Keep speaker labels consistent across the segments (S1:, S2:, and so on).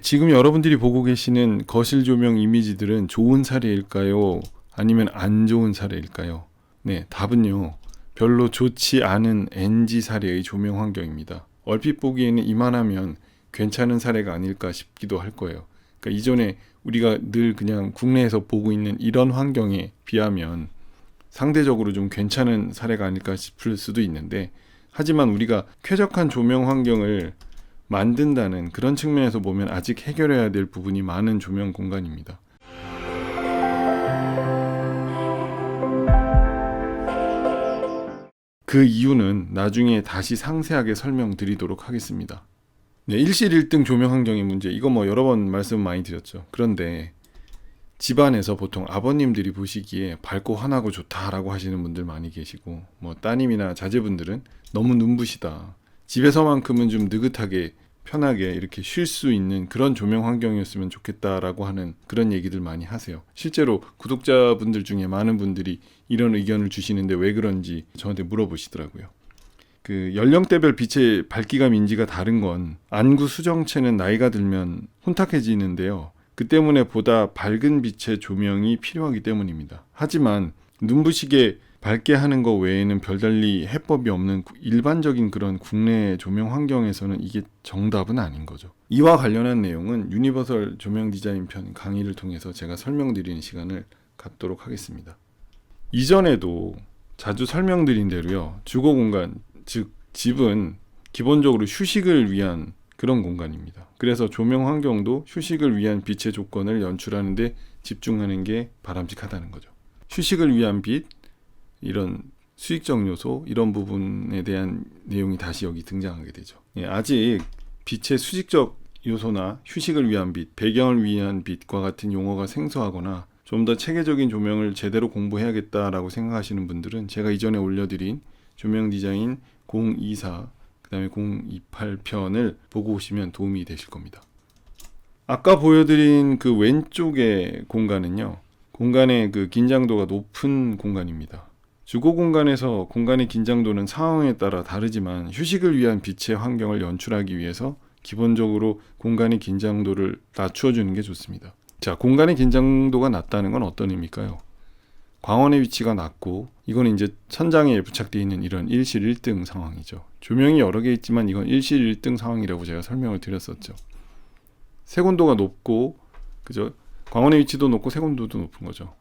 S1: 지금 여러분들이 보고 계시는 거실 조명 이미지들은 좋은 사례일까요? 아니면 안 좋은 사례일까요? 네, 답은요. 별로 좋지 않은 NG 사례의 조명 환경입니다. 얼핏 보기에는 이만하면 괜찮은 사례가 아닐까 싶기도 할 거예요. 그러니까 이전에 우리가 늘 그냥 국내에서 보고 있는 이런 환경에 비하면 상대적으로 좀 괜찮은 사례가 아닐까 싶을 수도 있는데, 하지만 우리가 쾌적한 조명 환경을 만든다는 그런 측면에서 보면 아직 해결해야 될 부분이 많은 조명 공간입니다. 그 이유는 나중에 다시 상세하게 설명드리도록 하겠습니다. 네, 일실일등 조명 환경의 문제, 이거 여러 번 말씀 많이 드렸죠. 그런데 집안에서 보통 아버님들이 보시기에 밝고 환하고 좋다라고 하시는 분들 많이 계시고, 따님이나 자제분들은 너무 눈부시다, 집에서만큼은 좀 느긋하게 편하게 이렇게 쉴 수 있는 그런 조명 환경이었으면 좋겠다라고 하는 그런 얘기들 많이 하세요. 실제로 구독자분들 중에 많은 분들이 이런 의견을 주시는데 왜 그런지 저한테 물어보시더라고요. 그 연령대별 빛의 밝기감 인지가 다른 건 안구 수정체는 나이가 들면 혼탁해지는데요. 그 때문에 보다 밝은 빛의 조명이 필요하기 때문입니다. 하지만 눈부시게 밝게 하는 것 외에는 별달리 해법이 없는 일반적인 그런 국내 조명 환경에서는 이게 정답은 아닌 거죠. 이와 관련한 내용은 유니버설 조명 디자인 편 강의를 통해서 제가 설명드리는 시간을 갖도록 하겠습니다. 이전에도 자주 설명드린 대로요, 주거 공간, 즉 집은 기본적으로 휴식을 위한 그런 공간입니다. 그래서 조명 환경도 휴식을 위한 빛의 조건을 연출하는 데 집중하는 게 바람직하다는 거죠. 휴식을 위한 빛, 이런 수익적 요소, 이런 부분에 대한 내용이 다시 여기 등장하게 되죠. 아직 빛의 수직적 요소나 휴식을 위한 빛, 배경을 위한 빛과 같은 용어가 생소하거나 좀 더 체계적인 조명을 제대로 공부해야겠다라고 생각하시는 분들은 제가 이전에 올려드린 조명 디자인 024, 그 다음에 028편을 보고 오시면 도움이 되실 겁니다. 아까 보여드린 그 왼쪽의 공간은요, 공간의 그 긴장도가 높은 공간입니다. 주거 공간에서 공간의 긴장도는 상황에 따라 다르지만 휴식을 위한 빛의 환경을 연출하기 위해서 기본적으로 공간의 긴장도를 낮춰주는 게 좋습니다. 자, 공간의 긴장도가 낮다는 건 어떤 의미일까요? 광원의 위치가 낮고, 이건 이제 천장에 부착되어 있는 이런 일실 1등 상황이죠. 조명이 여러 개 있지만 이건 일실 1등 상황이라고 제가 설명을 드렸었죠. 색온도가 높고, 그죠? 광원의 위치도 높고 색온도도 높은 거죠.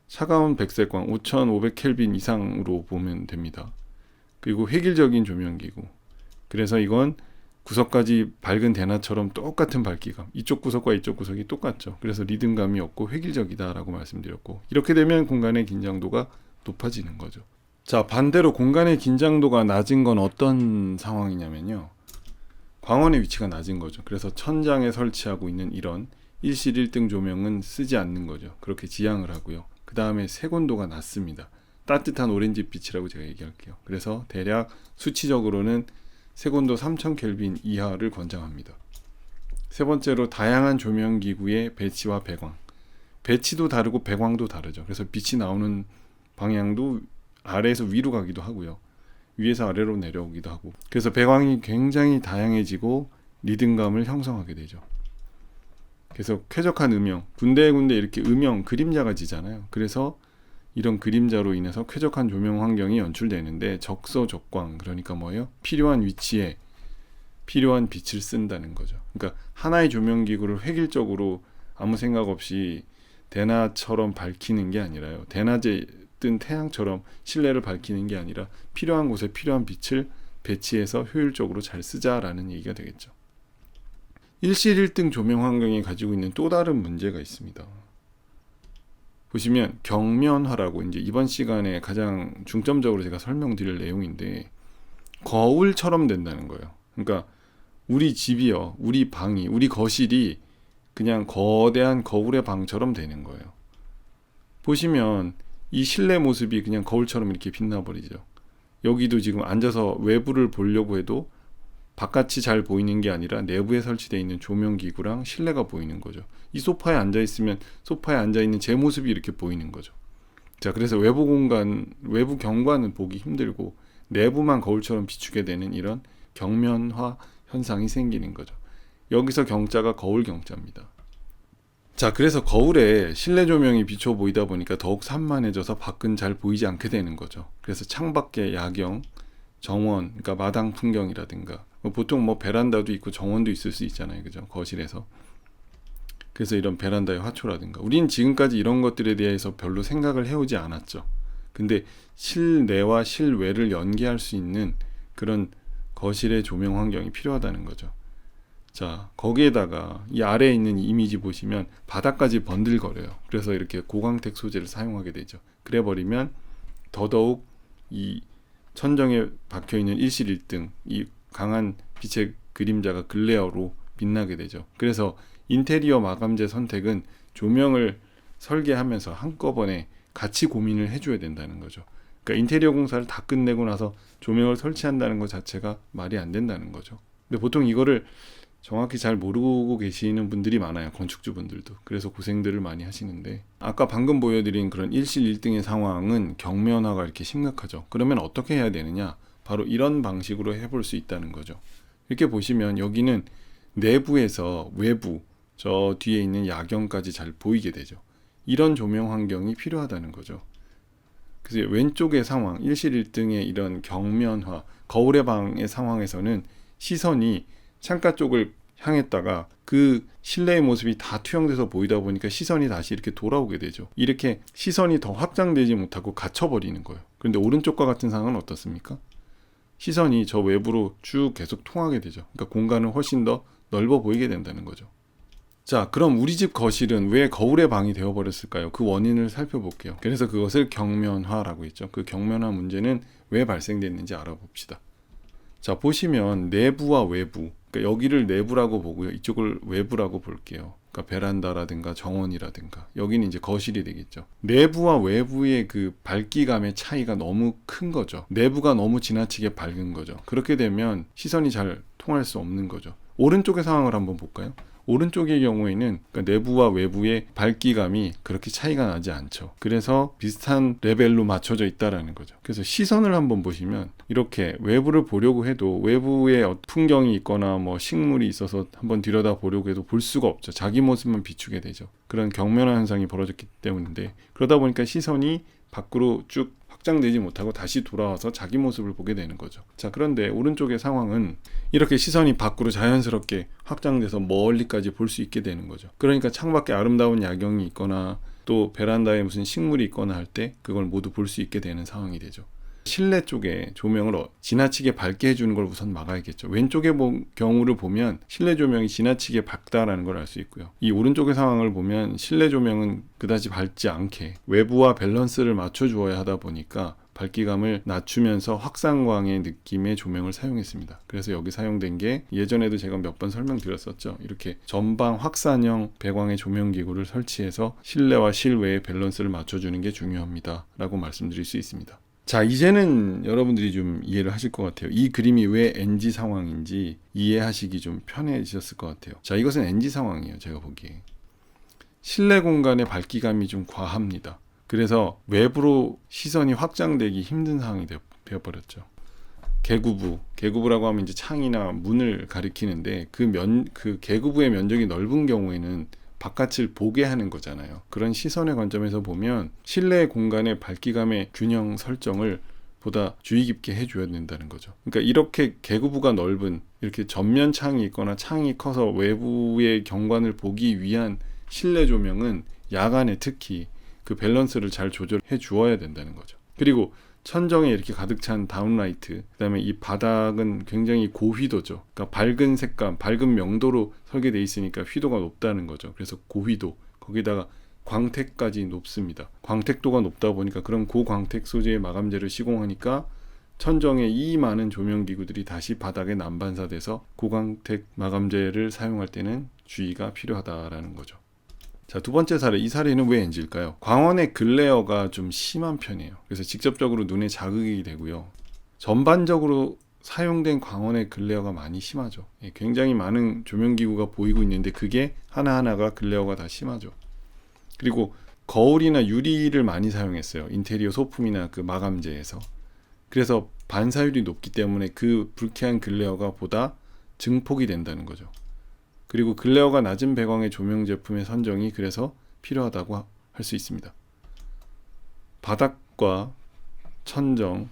S1: 차가운 백색광 5500켈빈 이상으로 보면 됩니다. 그리고 획일적인 조명기구. 그래서 이건 구석까지 밝은 대낮처럼 똑같은 밝기감, 이쪽 구석과 이쪽 구석이 똑같죠. 그래서 리듬감이 없고 획일적이다라고 말씀드렸고, 이렇게 되면 공간의 긴장도가 높아지는 거죠. 자, 반대로 공간의 긴장도가 낮은 건 어떤 상황이냐면요, 광원의 위치가 낮은 거죠. 그래서 천장에 설치하고 있는 이런 일실 1등 조명은 쓰지 않는 거죠. 그렇게 지양을 하고요. 그 다음에 색온도가 낮습니다. 따뜻한 오렌지빛이라고 제가 얘기할게요. 그래서 대략 수치적으로는 색온도 3000켈빈 이하를 권장합니다. 세 번째로 다양한 조명기구의 배치와 배광. 배치도 다르고 배광도 다르죠. 그래서 빛이 나오는 방향도 아래에서 위로 가기도 하고요, 위에서 아래로 내려오기도 하고, 그래서 배광이 굉장히 다양해지고 리듬감을 형성하게 되죠. 그래서 쾌적한 음영, 군데군데 이렇게 음영, 그림자가 지잖아요. 그래서 이런 그림자로 인해서 쾌적한 조명 환경이 연출되는데 적서적광, 그러니까 뭐예요? 필요한 위치에 필요한 빛을 쓴다는 거죠. 그러니까 하나의 조명기구를 획일적으로 아무 생각 없이 대낮처럼 밝히는 게 아니라요, 대낮에 뜬 태양처럼 실내를 밝히는 게 아니라 필요한 곳에 필요한 빛을 배치해서 효율적으로 잘 쓰자라는 얘기가 되겠죠. 일실 1등 조명 환경이 가지고 있는 또 다른 문제가 있습니다. 보시면 경면화라고 이제 이번 시간에 가장 중점적으로 제가 설명드릴 내용인데, 거울처럼 된다는 거예요. 그러니까 우리 집이요, 우리 방이, 우리 거실이 그냥 거대한 거울의 방처럼 되는 거예요. 보시면 이 실내 모습이 그냥 거울처럼 이렇게 빛나버리죠. 여기도 지금 앉아서 외부를 보려고 해도 바깥이 잘 보이는 게 아니라 내부에 설치되어 있는 조명기구랑 실내가 보이는 거죠. 이 소파에 앉아있으면 소파에 앉아있는 제 모습이 이렇게 보이는 거죠. 자, 그래서 외부 공간, 외부 경관은 보기 힘들고 내부만 거울처럼 비추게 되는 이런 경면화 현상이 생기는 거죠. 여기서 경자가 거울 경자입니다. 자, 그래서 거울에 실내 조명이 비춰 보이다 보니까 더욱 산만해져서 밖은 잘 보이지 않게 되는 거죠. 그래서 창밖의 야경, 정원, 그러니까 마당 풍경이라든가 보통 뭐 베란다도 있고 정원도 있을 수 있잖아요, 그죠? 거실에서. 그래서 이런 베란다의 화초라든가 우린 지금까지 이런 것들에 대해서 별로 생각을 해오지 않았죠. 근데 실내와 실외를 연계할 수 있는 그런 거실의 조명 환경이 필요하다는 거죠. 자, 거기에다가 이 아래에 있는 이미지 보시면 바닥까지 번들거려요. 그래서 이렇게 고광택 소재를 사용하게 되죠. 그래 버리면 더더욱 이 천정에 박혀 있는 일실일등 이 강한 빛의 그림자가 글레어로 빛나게 되죠. 그래서 인테리어 마감재 선택은 조명을 설계하면서 한꺼번에 같이 고민을 해줘야 된다는 거죠. 그러니까 인테리어 공사를 다 끝내고 나서 조명을 설치한다는 것 자체가 말이 안 된다는 거죠. 근데 보통 이거를 정확히 잘 모르고 계시는 분들이 많아요. 건축주분들도. 그래서 고생들을 많이 하시는데 아까 방금 보여드린 그런 일실일등의 상황은 경면화가 이렇게 심각하죠. 그러면 어떻게 해야 되느냐? 바로 이런 방식으로 해볼 수 있다는 거죠. 이렇게 보시면 여기는 내부에서 외부 저 뒤에 있는 야경까지 잘 보이게 되죠. 이런 조명 환경이 필요하다는 거죠. 그래서 왼쪽의 상황, 일실일등의 이런 경면화, 거울의 방의 상황에서는 시선이 창가 쪽을 향했다가 그 실내의 모습이 다 투영돼서 보이다 보니까 시선이 다시 이렇게 돌아오게 되죠. 이렇게 시선이 더 확장되지 못하고 갇혀버리는 거예요. 그런데 오른쪽과 같은 상황은 어떻습니까? 시선이 저 외부로 쭉 계속 통하게 되죠. 그러니까 공간은 훨씬 더 넓어 보이게 된다는 거죠. 자, 그럼 우리 집 거실은 왜 거울의 방이 되어버렸을까요? 그 원인을 살펴볼게요. 그래서 그것을 경면화라고 했죠. 그 경면화 문제는 왜 발생됐는지 알아봅시다. 자, 보시면 내부와 외부, 그러니까 여기를 내부라고 보고요. 이쪽을 외부라고 볼게요. 그러니까 베란다라든가 정원이라든가 여기는 이제 거실이 되겠죠. 내부와 외부의 그 밝기감의 차이가 너무 큰 거죠. 내부가 너무 지나치게 밝은 거죠. 그렇게 되면 시선이 잘 통할 수 없는 거죠. 오른쪽의 상황을 한번 볼까요? 오른쪽의 경우에는 그러니까 내부와 외부의 밝기감이 그렇게 차이가 나지 않죠. 그래서 비슷한 레벨로 맞춰져 있다라는 거죠. 그래서 시선을 한번 보시면 이렇게 외부를 보려고 해도 외부에 풍경이 있거나 뭐 식물이 있어서 한번 들여다 보려고 해도 볼 수가 없죠. 자기 모습만 비추게 되죠. 그런 경면화 현상이 벌어졌기 때문인데 그러다 보니까 시선이 밖으로 쭉 확장되지 못하고 다시 돌아와서 자기 모습을 보게 되는 거죠. 자, 그런데 오른쪽의 상황은 이렇게 시선이 밖으로 자연스럽게 확장돼서 멀리까지 볼 수 있게 되는 거죠. 그러니까 창밖에 아름다운 야경이 있거나 또 베란다에 무슨 식물이 있거나 할 때 그걸 모두 볼 수 있게 되는 상황이 되죠. 실내 쪽에 조명을 지나치게 밝게 해주는 걸 우선 막아야겠죠. 왼쪽의 경우를 보면 실내 조명이 지나치게 밝다라는 걸 알 수 있고요. 이 오른쪽의 상황을 보면 실내 조명은 그다지 밝지 않게 외부와 밸런스를 맞춰 주어야 하다 보니까 밝기감을 낮추면서 확산광의 느낌의 조명을 사용했습니다. 그래서 여기 사용된 게 예전에도 제가 몇 번 설명드렸었죠. 이렇게 전방 확산형 배광의 조명 기구를 설치해서 실내와 실외의 밸런스를 맞춰주는 게 중요합니다. 라고 말씀드릴 수 있습니다. 자, 이제는 여러분들이 좀 이해를 하실 것 같아요. 이 그림이 왜 NG 상황인지 이해하시기 좀 편해지셨을 것 같아요. 자, 이것은 NG 상황이에요. 제가 보기에. 실내 공간의 밝기감이 좀 과합니다. 그래서 외부로 시선이 확장되기 힘든 상황이 되어버렸죠. 개구부라고 하면 이제 창이나 문을 가리키는데 그 개구부의 면적이 넓은 경우에는 바깥을 보게 하는 거잖아요. 그런 시선의 관점에서 보면 실내 공간의 밝기감의 균형 설정을 보다 주의 깊게 해줘야 된다는 거죠. 그러니까 이렇게 개구부가 넓은 이렇게 전면 창이 있거나 창이 커서 외부의 경관을 보기 위한 실내 조명은 야간에 특히 그 밸런스를 잘 조절해 주어야 된다는 거죠. 그리고 천정에 이렇게 가득 찬 다운라이트, 그다음에 이 바닥은 굉장히 고휘도죠. 그러니까 밝은 색감, 밝은 명도로 설계되어 있으니까 휘도가 높다는 거죠. 그래서 고휘도, 거기다가 광택까지 높습니다. 광택도가 높다 보니까 그런 고광택 소재의 마감재를 시공하니까 천정에 이 많은 조명기구들이 다시 바닥에 난반사돼서 고광택 마감재를 사용할 때는 주의가 필요하다라는 거죠. 자, 두 번째 사례, 이 사례는 왜 NG일까요? 광원의 글레어가 좀 심한 편이에요. 그래서 직접적으로 눈에 자극이 되고요. 전반적으로 사용된 광원의 글레어가 많이 심하죠. 굉장히 많은 조명기구가 보이고 있는데 그게 하나하나가 글레어가 다 심하죠. 그리고 거울이나 유리를 많이 사용했어요. 인테리어 소품이나 그 마감재에서. 그래서 반사율이 높기 때문에 그 불쾌한 글레어가 보다 증폭이 된다는 거죠. 그리고 글레어가 낮은 배광의 조명 제품의 선정이 그래서 필요하다고 할 수 있습니다. 바닥과 천정,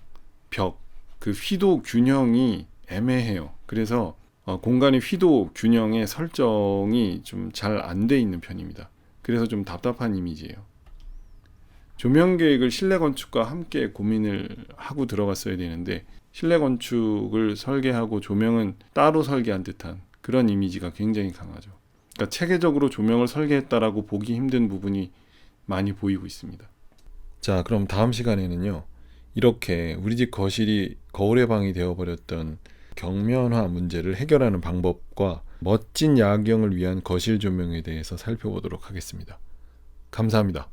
S1: 벽, 그 휘도 균형이 애매해요. 그래서 공간의 휘도 균형의 설정이 좀 잘 안 돼 있는 편입니다. 그래서 좀 답답한 이미지예요. 조명 계획을 실내 건축과 함께 고민을 하고 들어갔어야 되는데 실내 건축을 설계하고 조명은 따로 설계한 듯한 그런 이미지가 굉장히 강하죠. 그러니까 체계적으로 조명을 설계했다라고 보기 힘든 부분이 많이 보이고 있습니다. 자, 그럼 다음 시간에는요. 이렇게 우리 집 거실이 거울의 방이 되어버렸던 경면화 문제를 해결하는 방법과 멋진 야경을 위한 거실 조명에 대해서 살펴보도록 하겠습니다. 감사합니다.